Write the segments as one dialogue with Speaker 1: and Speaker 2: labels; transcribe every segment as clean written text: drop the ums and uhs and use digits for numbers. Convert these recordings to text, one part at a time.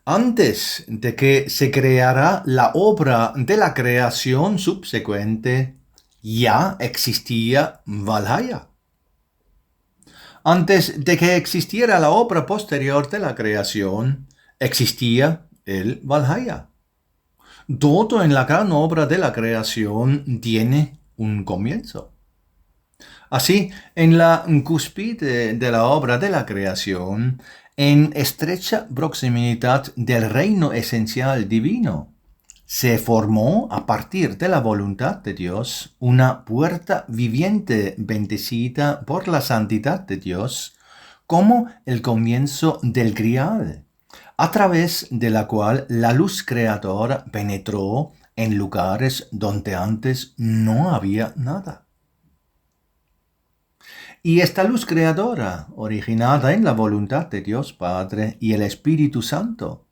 Speaker 1: Antes de que se creara la obra de la creación subsecuente, ya existía Valhalla. Antes de que existiera la obra posterior de la creación, existía el Valhalla. Todo en la gran obra de la creación tiene un comienzo. Así, en la cúspide de la obra de la creación, en estrecha proximidad del reino esencial divino, se formó a partir de la voluntad de Dios una puerta viviente bendecida por la santidad de Dios como el comienzo del grial, a través de la cual la luz creadora penetró en lugares donde antes no había nada. Y esta luz creadora, originada en la voluntad de Dios Padre y el Espíritu Santo,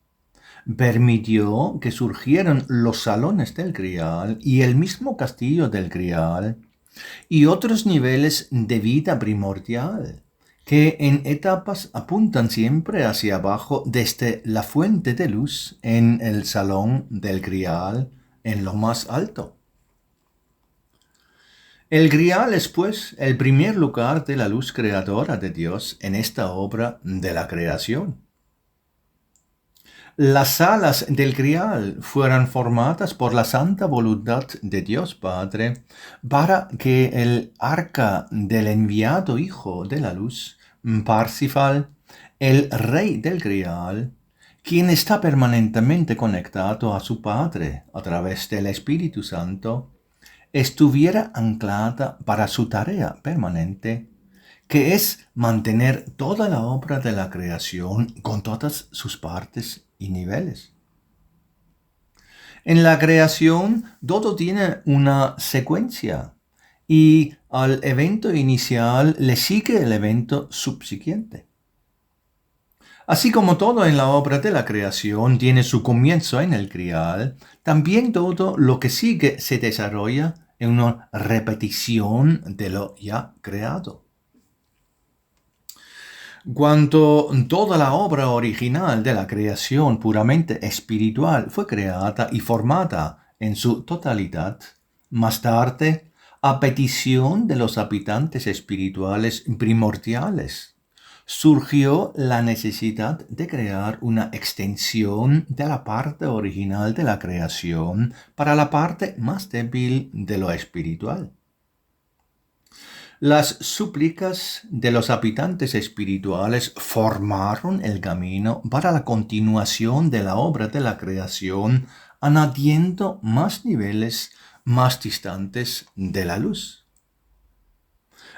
Speaker 1: permitió que surgieran los salones del Grial y el mismo castillo del Grial y otros niveles de vida primordial, que en etapas apuntan siempre hacia abajo desde la fuente de luz en el salón del Grial en lo más alto. El Grial es, pues, el primer lugar de la luz creadora de Dios en esta obra de la creación. Las salas del Grial fueron formadas por la santa voluntad de Dios Padre para que el arca del enviado Hijo de la Luz, Parsifal, el rey del Grial, quien está permanentemente conectado a su Padre a través del Espíritu Santo, estuviera anclada para su tarea permanente, que es mantener toda la obra de la creación con todas sus partes y niveles. En la creación todo tiene una secuencia y al evento inicial le sigue el evento subsiguiente. Así como todo en la obra de la creación tiene su comienzo en el Grial, también todo lo que sigue se desarrolla en una repetición de lo ya creado. Cuando toda la obra original de la creación puramente espiritual fue creada y formada en su totalidad, más tarde, a petición de los habitantes espirituales primordiales, surgió la necesidad de crear una extensión de la parte original de la creación para la parte más débil de lo espiritual. Las súplicas de los habitantes espirituales formaron el camino para la continuación de la obra de la creación, añadiendo más niveles más distantes de la luz.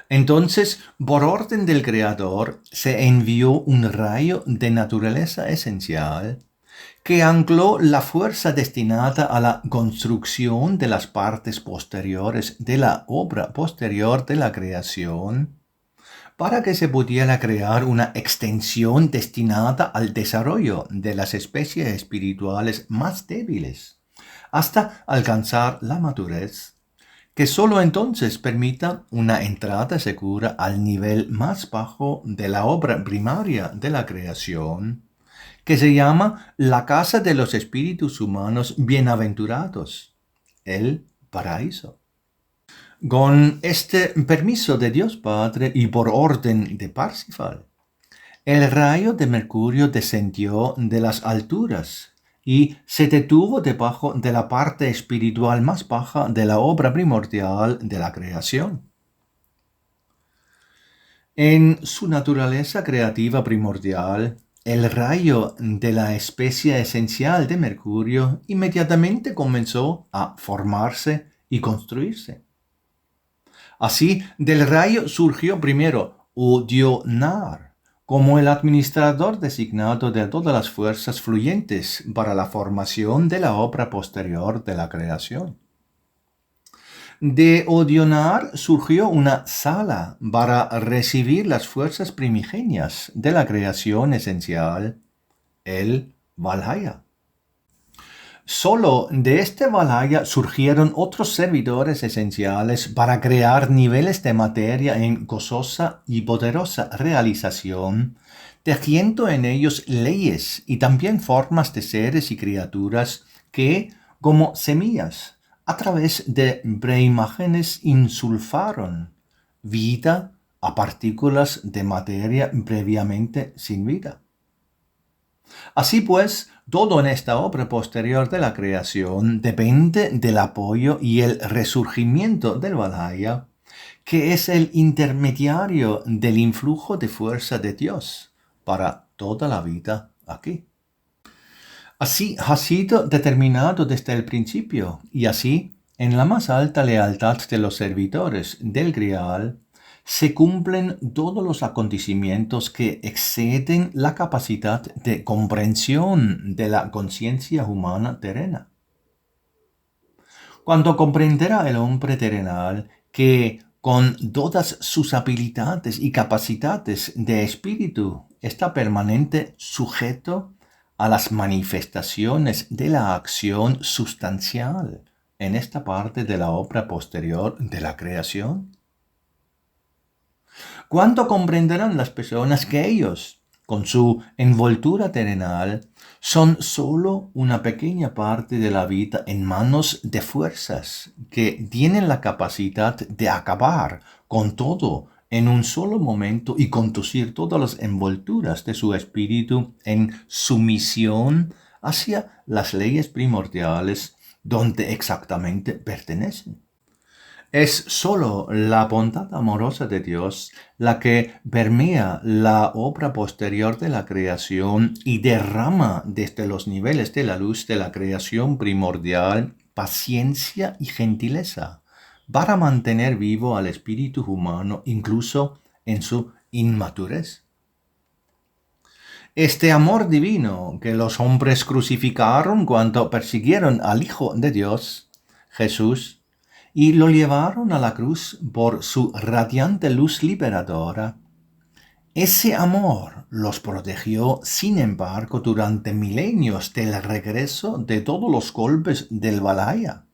Speaker 1: Entonces, por orden del Creador, se envió un rayo de naturaleza esencial que ancló la fuerza destinada a la construcción de las partes posteriores de la obra posterior de la creación, para que se pudiera crear una extensión destinada al desarrollo de las especies espirituales más débiles, hasta alcanzar la madurez, que sólo entonces permita una entrada segura al nivel más bajo de la obra primaria de la creación, que se llama la casa de los espíritus humanos bienaventurados, el paraíso. Con este permiso de Dios Padre y por orden de Parsifal, el rayo de Mercurio descendió de las alturas y se detuvo debajo de la parte espiritual más baja de la obra primordial de la creación. En su naturaleza creativa primordial, el rayo de la especie esencial de Mercurio inmediatamente comenzó a formarse y construirse. Así, del rayo surgió primero Udyonar, como el administrador designado de todas las fuerzas fluyentes para la formación de la obra posterior de la creación. De Udyonar surgió una sala para recibir las fuerzas primigenias de la creación esencial, el Valhalla. Solo de este Valhalla surgieron otros servidores esenciales para crear niveles de materia en gozosa y poderosa realización, tejiendo en ellos leyes y también formas de seres y criaturas que, como semillas, a través de preimágenes insulfaron vida a partículas de materia previamente sin vida. Así pues, todo en esta obra posterior de la creación depende del apoyo y el resurgimiento del Valhalla, que es el intermediario del influjo de fuerza de Dios para toda la vida aquí. Así ha sido determinado desde el principio, y así, en la más alta lealtad de los servidores del Grial, se cumplen todos los acontecimientos que exceden la capacidad de comprensión de la conciencia humana terrena. Cuando comprenderá el hombre terrenal que con todas sus habilidades y capacidades de espíritu está permanente sujeto a las manifestaciones de la acción sustancial en esta parte de la obra posterior de la creación. ¿Cuánto comprenderán las personas que ellos, con su envoltura terrenal, son sólo una pequeña parte de la vida en manos de fuerzas que tienen la capacidad de acabar con todo en un solo momento y conducir todas las envolturas de su espíritu en sumisión hacia las leyes primordiales donde exactamente pertenecen? Es sólo la bondad amorosa de Dios la que permea la obra posterior de la creación y derrama desde los niveles de la luz de la creación primordial paciencia y gentileza para mantener vivo al espíritu humano incluso en su inmadurez. Este amor divino que los hombres crucificaron cuando persiguieron al Hijo de Dios, Jesús, y lo llevaron a la cruz por su radiante luz liberadora. Ese amor los protegió, sin embargo, durante milenios del regreso de todos los golpes del Valhalla,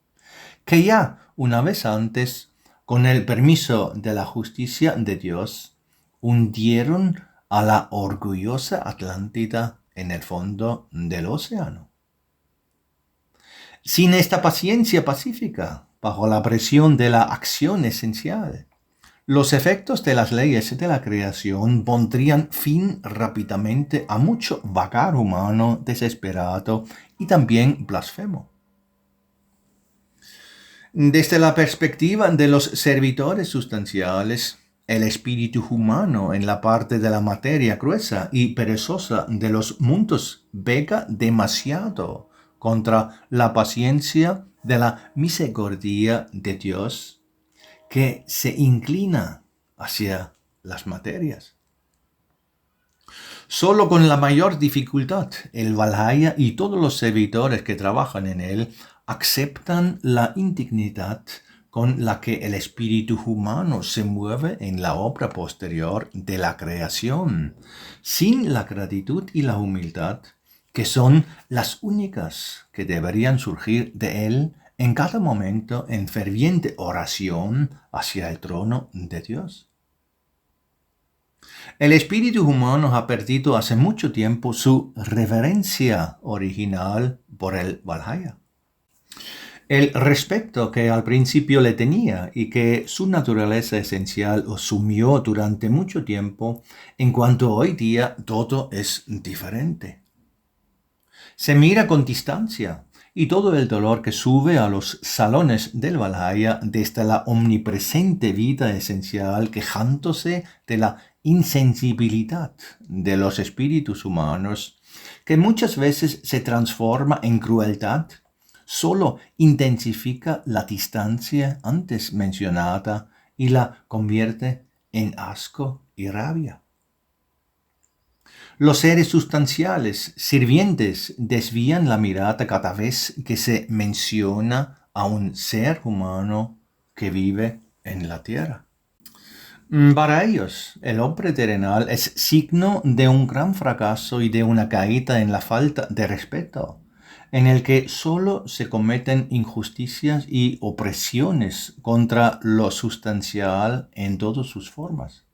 Speaker 1: que ya una vez antes, con el permiso de la justicia de Dios, hundieron a la orgullosa Atlántida en el fondo del océano. Sin esta paciencia pacífica, bajo la presión de la acción esencial, los efectos de las leyes de la creación pondrían fin rápidamente a mucho vagar humano desesperado y también blasfemo. Desde la perspectiva de los servidores sustanciales, el espíritu humano en la parte de la materia gruesa y perezosa de los mundos pega demasiado contra la paciencia de la misericordia de Dios, que se inclina hacia las materias. Solo con la mayor dificultad el Valhalla y todos los servidores que trabajan en él aceptan la indignidad con la que el espíritu humano se mueve en la obra posterior de la creación, sin la gratitud y la humildad, que son las únicas que deberían surgir de él en cada momento en ferviente oración hacia el trono de Dios. El espíritu humano ha perdido hace mucho tiempo su reverencia original por el Valhalla. El respeto que al principio le tenía y que su naturaleza esencial asumió durante mucho tiempo, en cuanto hoy día todo es diferente. Se mira con distancia y todo el dolor que sube a los salones del Valhalla desde la omnipresente vida esencial quejándose de la insensibilidad de los espíritus humanos, que muchas veces se transforma en crueldad, solo intensifica la distancia antes mencionada y la convierte en asco y rabia. Los seres sustanciales, sirvientes, desvían la mirada cada vez que se menciona a un ser humano que vive en la tierra. Para ellos, el hombre terrenal es signo de un gran fracaso y de una caída en la falta de respeto, en el que solo se cometen injusticias y opresiones contra lo sustancial en todas sus formas.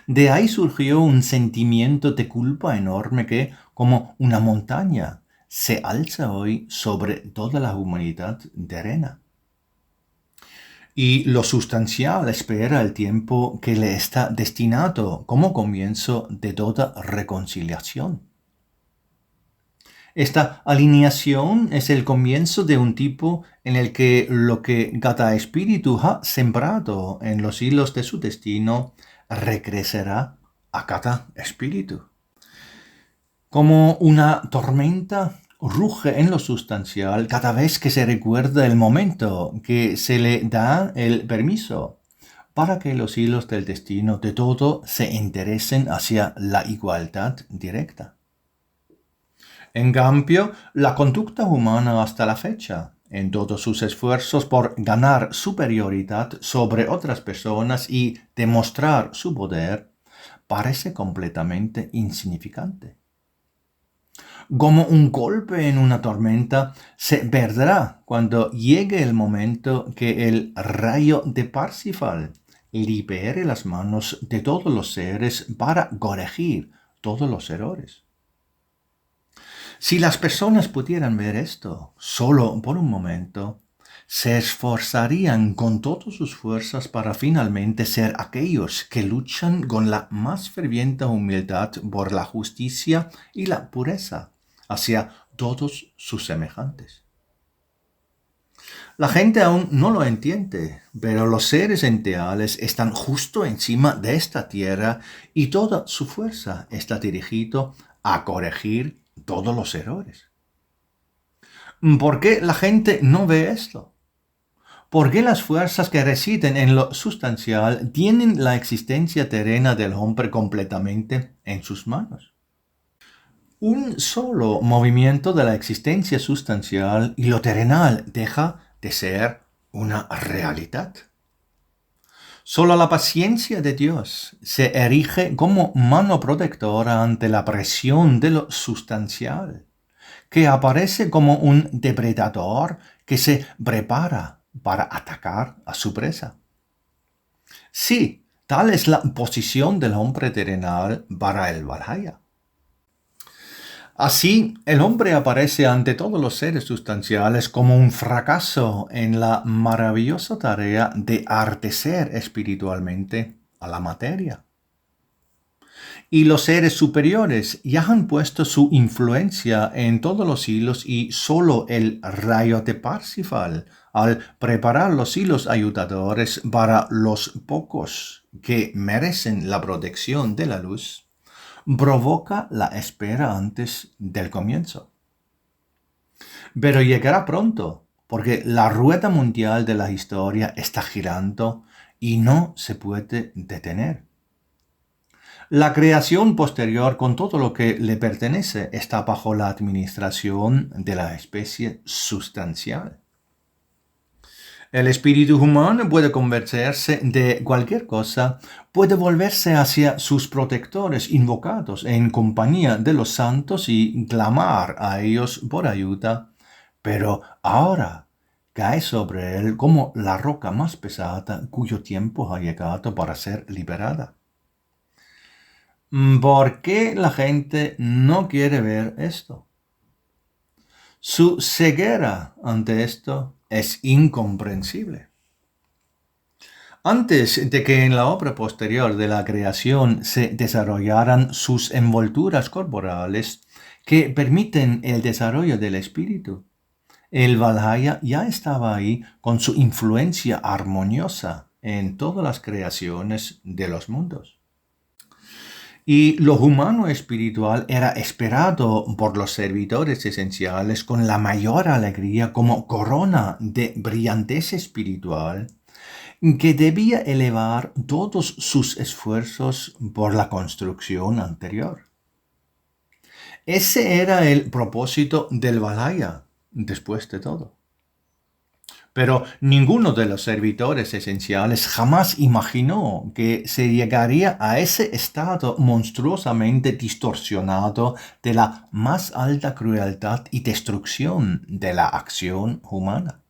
Speaker 1: De ahí surgió un sentimiento de culpa enorme que, como una montaña, se alza hoy sobre toda la humanidad terrena. Y lo sustancial espera el tiempo que le está destinado como comienzo de toda reconciliación. Esta alineación es el comienzo de un tipo en el que lo que cada espíritu ha sembrado en los hilos de su destino regresará a cada espíritu. Como una tormenta ruge en lo sustancial cada vez que se recuerda el momento que se le da el permiso para que los hilos del destino de todo se enderecen hacia la igualdad directa. En cambio, la conducta humana hasta la fecha, en todos sus esfuerzos por ganar superioridad sobre otras personas y demostrar su poder, parece completamente insignificante. Como un golpe en una tormenta, se perderá cuando llegue el momento que el rayo de Parsifal libere las manos de todos los seres para corregir todos los errores. Si las personas pudieran ver esto solo por un momento, se esforzarían con todas sus fuerzas para finalmente ser aquellos que luchan con la más ferviente humildad por la justicia y la pureza hacia todos sus semejantes. La gente aún no lo entiende, pero los seres enteales están justo encima de esta tierra y toda su fuerza está dirigida a corregir todos los errores. ¿Por qué la gente no ve esto? ¿Por qué las fuerzas que residen en lo sustancial tienen la existencia terrena del hombre completamente en sus manos? Un solo movimiento de la existencia sustancial y lo terrenal deja de ser una realidad. Solo la paciencia de Dios se erige como mano protectora ante la presión de lo sustancial, que aparece como un depredador que se prepara para atacar a su presa. Sí, tal es la posición del hombre terrenal para el Valhalla. Así, el hombre aparece ante todos los seres sustanciales como un fracaso en la maravillosa tarea de artecer espiritualmente a la materia. Y los seres superiores ya han puesto su influencia en todos los hilos y solo el rayo de Parsifal, al preparar los hilos ayudadores para los pocos que merecen la protección de la luz, provoca la espera antes del comienzo. Pero llegará pronto, porque la rueda mundial de la historia está girando y no se puede detener. La creación posterior, con todo lo que le pertenece, está bajo la administración de la especie sustancial. El espíritu humano puede convencerse de cualquier cosa, puede volverse hacia sus protectores invocados en compañía de los santos y clamar a ellos por ayuda, pero ahora cae sobre él como la roca más pesada cuyo tiempo ha llegado para ser liberada. ¿Por qué la gente no quiere ver esto? Su ceguera ante esto es incomprensible. Antes de que en la obra posterior de la creación se desarrollaran sus envolturas corporales que permiten el desarrollo del espíritu, el Valhalla ya estaba ahí con su influencia armoniosa en todas las creaciones de los mundos. Y lo humano espiritual era esperado por los servidores esenciales con la mayor alegría como corona de brillantez espiritual que debía elevar todos sus esfuerzos por la construcción anterior. Ese era el propósito del Valhalla, después de todo. Pero ninguno de los servidores esenciales jamás imaginó que se llegaría a ese estado monstruosamente distorsionado de la más alta crueldad y destrucción de la acción humana.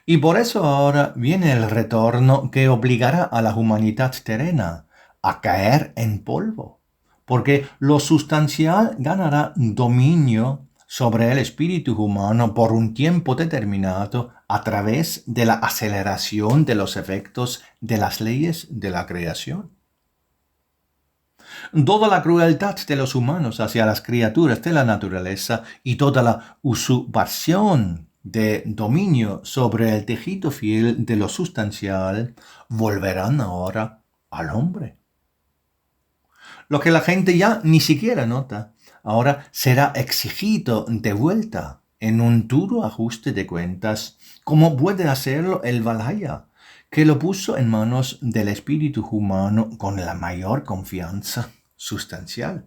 Speaker 1: Y por eso ahora viene el retorno que obligará a la humanidad terrena a caer en polvo, porque lo sustancial ganará dominio sobre el espíritu humano por un tiempo determinado a través de la aceleración de los efectos de las leyes de la creación. Toda la crueldad de los humanos hacia las criaturas de la naturaleza y toda la usurpación de dominio sobre el tejido fiel de lo sustancial volverán ahora al hombre. Lo que la gente ya ni siquiera nota, ahora será exigido de vuelta en un duro ajuste de cuentas, como puede hacerlo el Valhalla, que lo puso en manos del espíritu humano con la mayor confianza sustancial.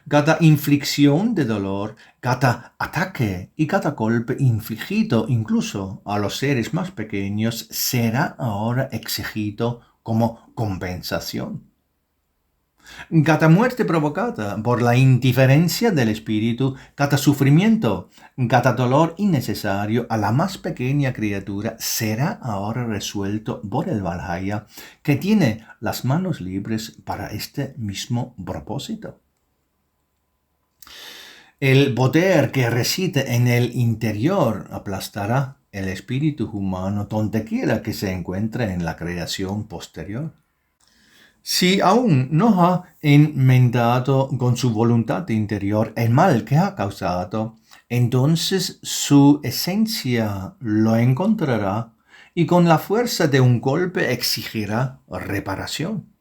Speaker 1: Cada inflicción de dolor, cada ataque y cada golpe infligido incluso a los seres más pequeños será ahora exigido como compensación. Cada muerte provocada por la indiferencia del espíritu, cada sufrimiento, cada dolor innecesario a la más pequeña criatura será ahora resuelto por el Valhalla, que tiene las manos libres para este mismo propósito. El poder que reside en el interior aplastará el espíritu humano donde quiera que se encuentre en la creación posterior. Si aún no ha enmendado con su voluntad interior el mal que ha causado, entonces su esencia lo encontrará y con la fuerza de un golpe exigirá reparación.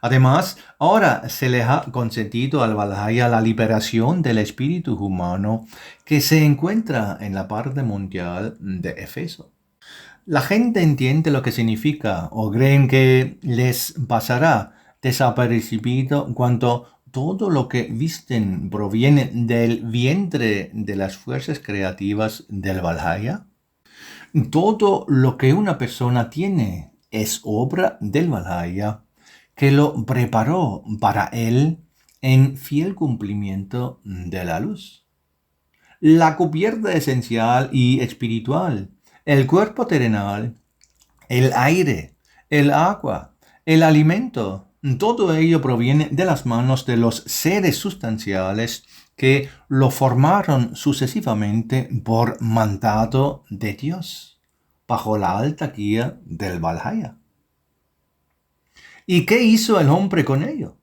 Speaker 1: Además, ahora se le ha concedido al Valhalla la liberación del espíritu humano que se encuentra en la parte mundial de Éfeso. La gente entiende lo que significa o creen que les pasará desapercibido cuando todo lo que visten proviene del vientre de las fuerzas creativas del Valhalla. Todo lo que una persona tiene es obra del Valhalla, que lo preparó para él en fiel cumplimiento de la luz. La cubierta esencial y espiritual, el cuerpo terrenal, el aire, el agua, el alimento, todo ello proviene de las manos de los seres sustanciales que lo formaron sucesivamente por mandato de Dios, bajo la alta guía del Valhalla. ¿Y qué hizo el hombre con ello?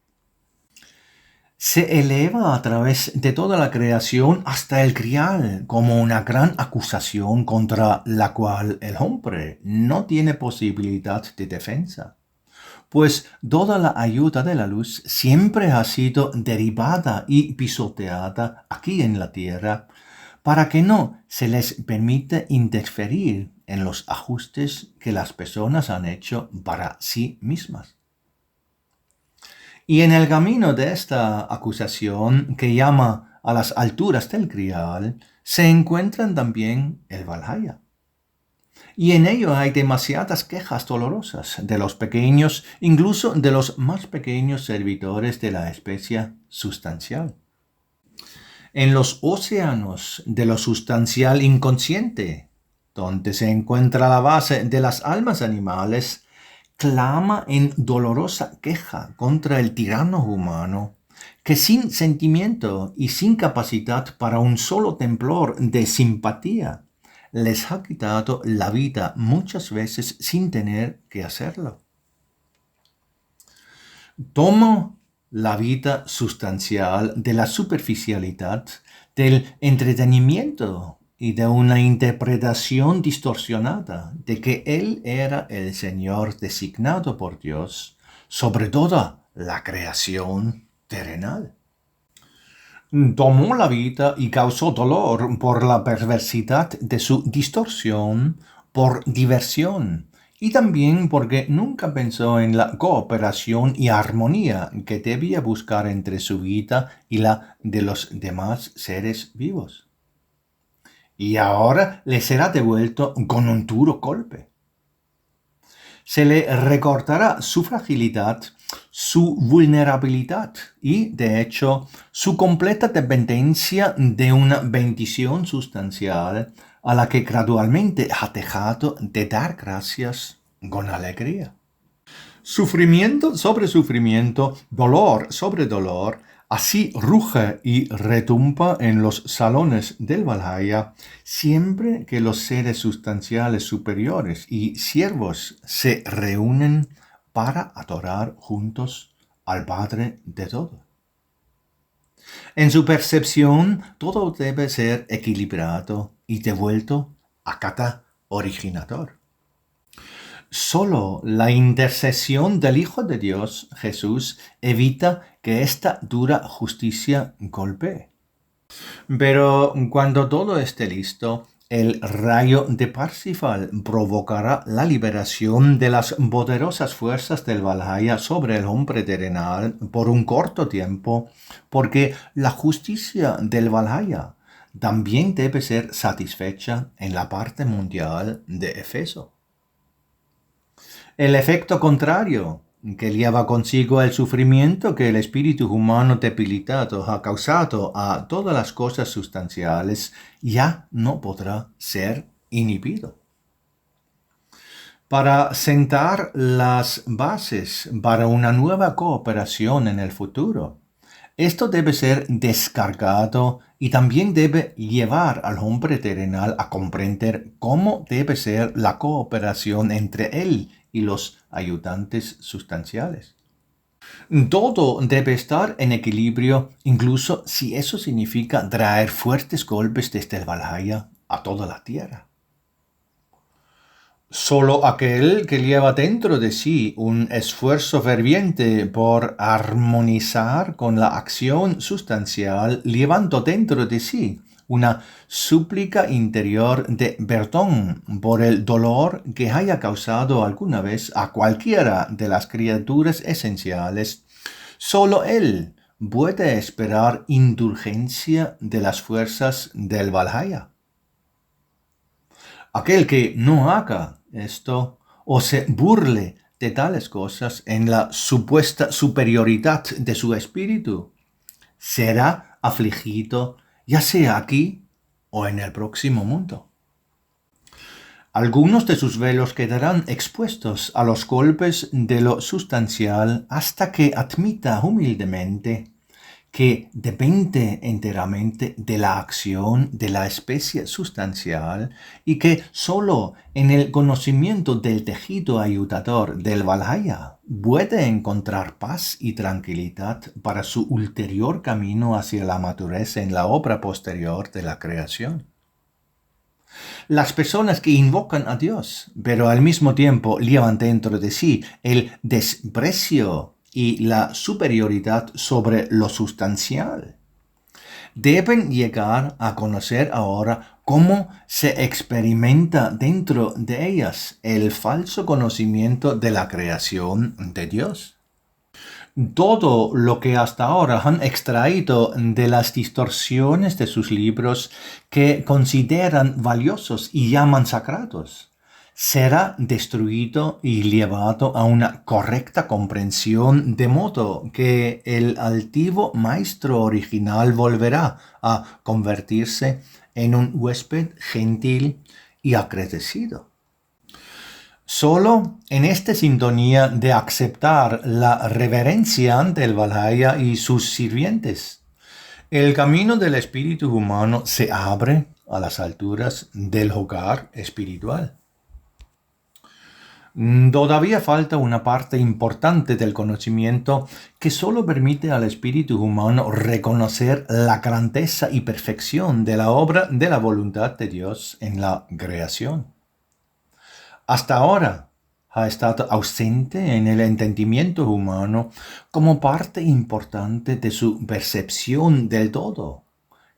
Speaker 1: Se eleva a través de toda la creación hasta el Grial como una gran acusación contra la cual el hombre no tiene posibilidad de defensa, pues toda la ayuda de la luz siempre ha sido derivada y pisoteada aquí en la tierra para que no se les permita interferir en los ajustes que las personas han hecho para sí mismas. Y en el camino de esta acusación que llama a las alturas del Grial, se encuentran también el Valhalla. Y en ello hay demasiadas quejas dolorosas de los pequeños, incluso de los más pequeños servidores de la especie sustancial. En los océanos de lo sustancial inconsciente, donde se encuentra la base de las almas animales, clama en dolorosa queja contra el tirano humano, que sin sentimiento y sin capacidad para un solo temblor de simpatía, les ha quitado la vida muchas veces sin tener que hacerlo. Tomo la vida sustancial de la superficialidad, del entretenimiento y de una interpretación distorsionada de que Él era el Señor designado por Dios sobre toda la creación terrenal. Tomó la vida y causó dolor por la perversidad de su distorsión, por diversión, y también porque nunca pensó en la cooperación y armonía que debía buscar entre su vida y la de los demás seres vivos. Y ahora le será devuelto con un duro golpe. Se le recortará su fragilidad, su vulnerabilidad y, de hecho, su completa dependencia de una bendición sustancial a la que gradualmente ha dejado de dar gracias con alegría. Sufrimiento sobre sufrimiento, dolor sobre dolor, así ruge y retumba en los salones del Valhalla siempre que los seres sustanciales superiores y siervos se reúnen para adorar juntos al Padre de todo. En su percepción, todo debe ser equilibrado y devuelto a cada originador. Solo la intercesión del Hijo de Dios, Jesús, evita que esta dura justicia golpee. Pero cuando todo esté listo, el rayo de Parsifal provocará la liberación de las poderosas fuerzas del Valhalla sobre el hombre terrenal por un corto tiempo, porque la justicia del Valhalla también debe ser satisfecha en la parte mundial de Éfeso. El efecto contrario, que lleva consigo el sufrimiento que el espíritu humano debilitado ha causado a todas las cosas sustanciales, ya no podrá ser inhibido. Para sentar las bases para una nueva cooperación en el futuro, esto debe ser descargado y también debe llevar al hombre terrenal a comprender cómo debe ser la cooperación entre él y los ayudantes sustanciales. Todo debe estar en equilibrio, incluso si eso significa traer fuertes golpes desde el Valhalla a toda la tierra. Solo aquel que lleva dentro de sí un esfuerzo ferviente por armonizar con la acción sustancial, llevando dentro de sí una súplica interior de perdón por el dolor que haya causado alguna vez a cualquiera de las criaturas esenciales, solo él puede esperar indulgencia de las fuerzas del Valhalla. Aquel que no haga esto o se burle de tales cosas en la supuesta superioridad de su espíritu, será afligido ya sea aquí o en el próximo mundo. Algunos de sus velos quedarán expuestos a los golpes de lo sustancial hasta que admita humildemente que depende enteramente de la acción de la especie sustancial y que sólo en el conocimiento del tejido ayudador del Valhalla puede encontrar paz y tranquilidad para su ulterior camino hacia la madurez en la obra posterior de la creación. Las personas que invocan a Dios, pero al mismo tiempo llevan dentro de sí el desprecio y la superioridad sobre lo sustancial, deben llegar a conocer ahora cómo se experimenta dentro de ellas el falso conocimiento de la creación de Dios. Todo lo que hasta ahora han extraído de las distorsiones de sus libros que consideran valiosos y llaman sagrados, será destruido y llevado a una correcta comprensión, de modo que el altivo maestro original volverá a convertirse en un huésped gentil y agradecido. Solo en esta sintonía de aceptar la reverencia ante el Valhalla y sus sirvientes, el camino del espíritu humano se abre a las alturas del hogar espiritual. Todavía falta una parte importante del conocimiento que solo permite al espíritu humano reconocer la grandeza y perfección de la obra de la voluntad de Dios en la creación. Hasta ahora ha estado ausente en el entendimiento humano como parte importante de su percepción del todo,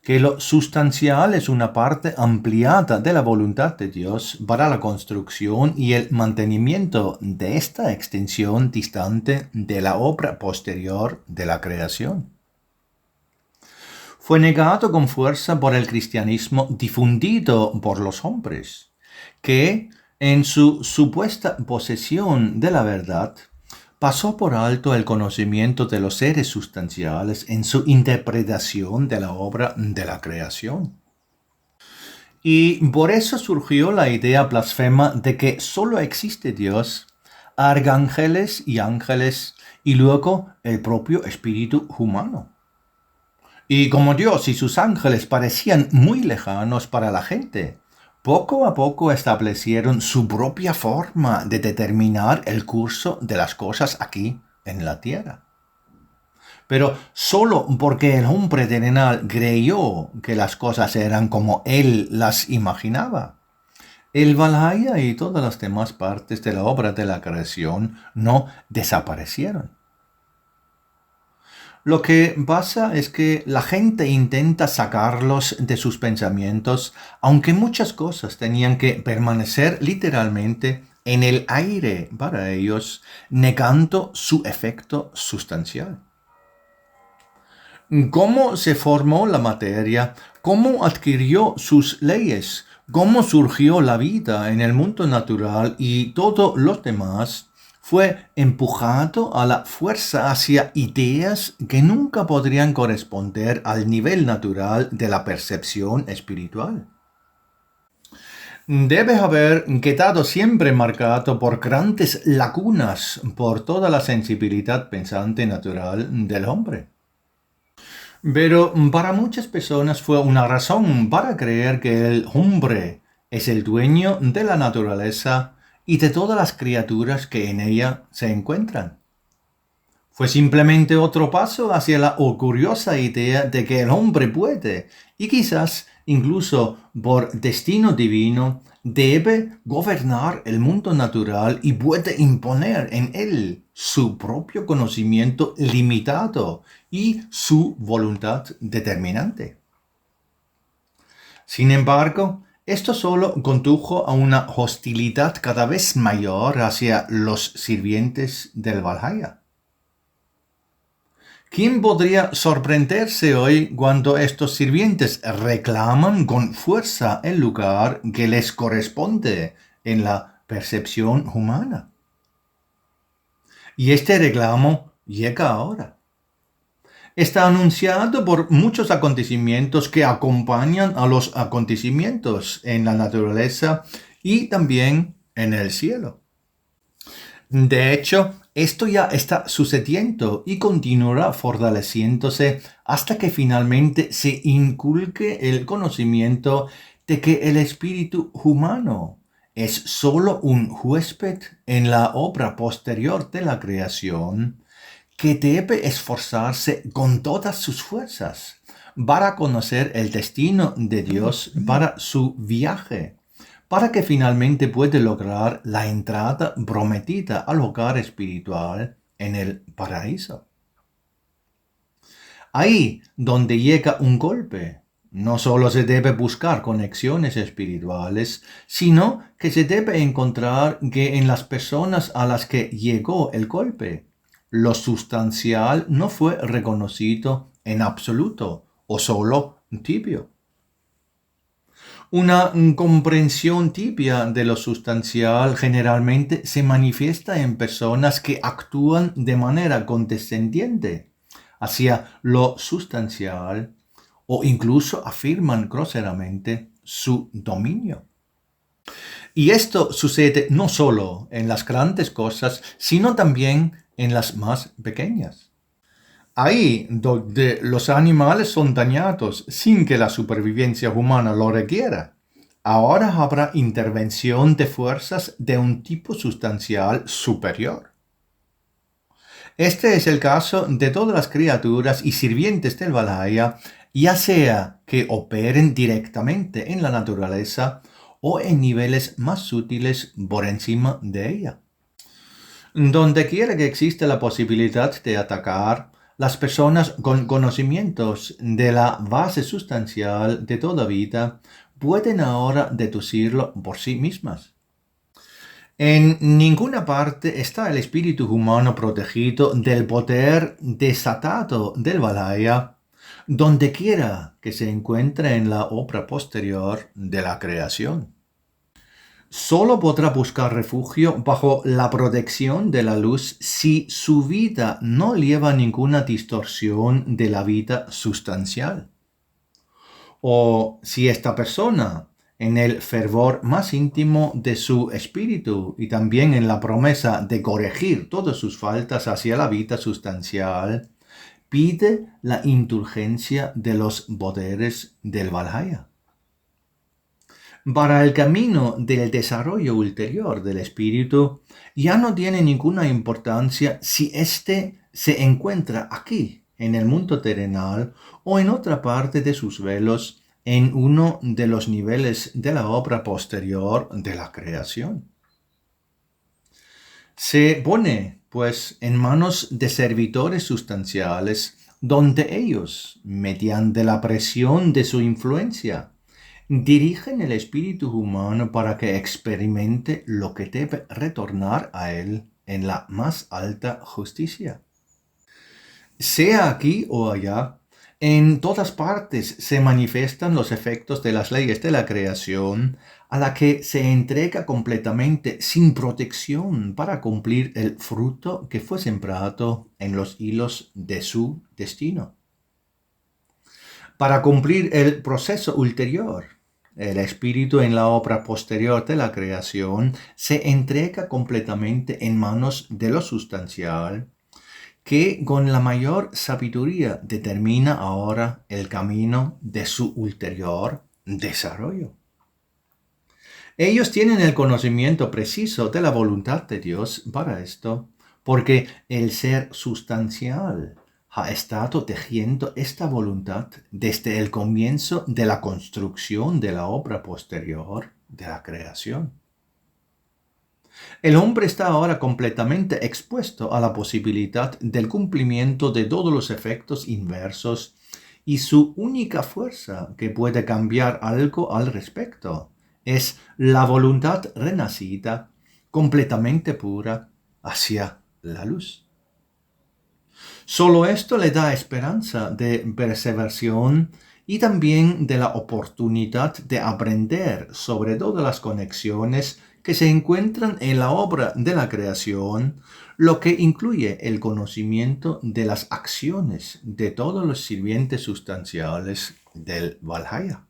Speaker 1: que lo sustancial es una parte ampliada de la voluntad de Dios para la construcción y el mantenimiento de esta extensión distante de la obra posterior de la creación. Fue negado con fuerza por el cristianismo difundido por los hombres, que, en su supuesta posesión de la verdad, pasó por alto el conocimiento de los seres sustanciales en su interpretación de la obra de la creación. Y por eso surgió la idea blasfema de que solo existe Dios, arcángeles y ángeles, y luego el propio espíritu humano. Y como Dios y sus ángeles parecían muy lejanos para la gente, poco a poco establecieron su propia forma de determinar el curso de las cosas aquí en la tierra. Pero solo porque el hombre terrenal creyó que las cosas eran como él las imaginaba, el Valhalla y todas las demás partes de la obra de la creación no desaparecieron. Lo que pasa es que la gente intenta sacarlos de sus pensamientos, aunque muchas cosas tenían que permanecer literalmente en el aire para ellos, negando su efecto sustancial. ¿Cómo se formó la materia? ¿Cómo adquirió sus leyes? ¿Cómo surgió la vida en el mundo natural y todo lo demás? Fue empujado a la fuerza hacia ideas que nunca podrían corresponder al nivel natural de la percepción espiritual. Debe haber quedado siempre marcado por grandes lagunas por toda la sensibilidad pensante natural del hombre. Pero para muchas personas fue una razón para creer que el hombre es el dueño de la naturaleza y de todas las criaturas que en ella se encuentran. Fue simplemente otro paso hacia la curiosa idea de que el hombre puede, y quizás incluso por destino divino, debe gobernar el mundo natural y puede imponer en él su propio conocimiento limitado y su voluntad determinante. Sin embargo, esto solo condujo a una hostilidad cada vez mayor hacia los sirvientes del Valhalla. ¿Quién podría sorprenderse hoy cuando estos sirvientes reclaman con fuerza el lugar que les corresponde en la percepción humana? Y este reclamo llega ahora. Está anunciado por muchos acontecimientos que acompañan a los acontecimientos en la naturaleza y también en el cielo. De hecho, esto ya está sucediendo y continuará fortaleciéndose hasta que finalmente se inculque el conocimiento de que el espíritu humano es solo un huésped en la obra posterior de la creación que debe esforzarse con todas sus fuerzas para conocer el destino de Dios para su viaje, para que finalmente pueda lograr la entrada prometida al hogar espiritual en el paraíso. Ahí donde llega un golpe, no solo se debe buscar conexiones espirituales, sino que se debe encontrar que en las personas a las que llegó el golpe, lo sustancial no fue reconocido en absoluto o solo tibio. Una comprensión tibia de lo sustancial generalmente se manifiesta en personas que actúan de manera condescendiente hacia lo sustancial o incluso afirman groseramente su dominio. Y esto sucede no solo en las grandes cosas, sino también en las más pequeñas. Ahí donde los animales son dañados sin que la supervivencia humana lo requiera, ahora habrá intervención de fuerzas de un tipo sustancial superior. Este es el caso de todas las criaturas y sirvientes del Valhalla, ya sea que operen directamente en la naturaleza o en niveles más sutiles por encima de ella. Donde quiera que exista la posibilidad de atacar, las personas con conocimientos de la base sustancial de toda vida pueden ahora deducirlo por sí mismas. En ninguna parte está el espíritu humano protegido del poder desatado del Valhalla, donde quiera que se encuentre en la obra posterior de la creación. Solo podrá buscar refugio bajo la protección de la luz si su vida no lleva ninguna distorsión de la vida sustancial. O si esta persona en el fervor más íntimo de su espíritu y también en la promesa de corregir todas sus faltas hacia la vida sustancial, pide la indulgencia de los poderes del Valhalla. Para el camino del desarrollo ulterior del espíritu, ya no tiene ninguna importancia si éste se encuentra aquí, en el mundo terrenal, o en otra parte de sus velos, en uno de los niveles de la obra posterior de la creación. Se pone, pues, en manos de servidores sustanciales, donde ellos, mediante la presión de su influencia, dirigen el espíritu humano para que experimente lo que debe retornar a él en la más alta justicia. Sea aquí o allá, en todas partes se manifiestan los efectos de las leyes de la creación, a la que se entrega completamente sin protección para cumplir el fruto que fue sembrado en los hilos de su destino. Para cumplir el proceso ulterior, el espíritu en la obra posterior de la creación se entrega completamente en manos de lo sustancial, que con la mayor sabiduría determina ahora el camino de su ulterior desarrollo. Ellos tienen el conocimiento preciso de la voluntad de Dios para esto, porque el ser sustancial ha estado tejiendo esta voluntad desde el comienzo de la construcción de la obra posterior de la creación. El hombre está ahora completamente expuesto a la posibilidad del cumplimiento de todos los efectos inversos y su única fuerza que puede cambiar algo al respecto es la voluntad renacida, completamente pura, hacia la luz. Solo esto le da esperanza de perseveración y también de la oportunidad de aprender sobre todas las conexiones que se encuentran en la obra de la creación, lo que incluye el conocimiento de las acciones de todos los sirvientes sustanciales del Valhalla.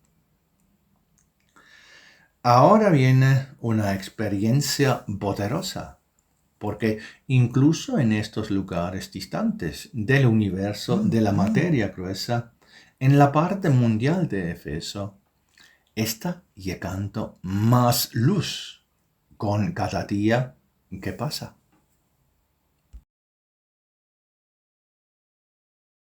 Speaker 1: Ahora viene una experiencia poderosa, porque incluso en estos lugares distantes del universo de la materia gruesa, en la parte mundial de Éfeso, está llegando más luz con cada día que pasa.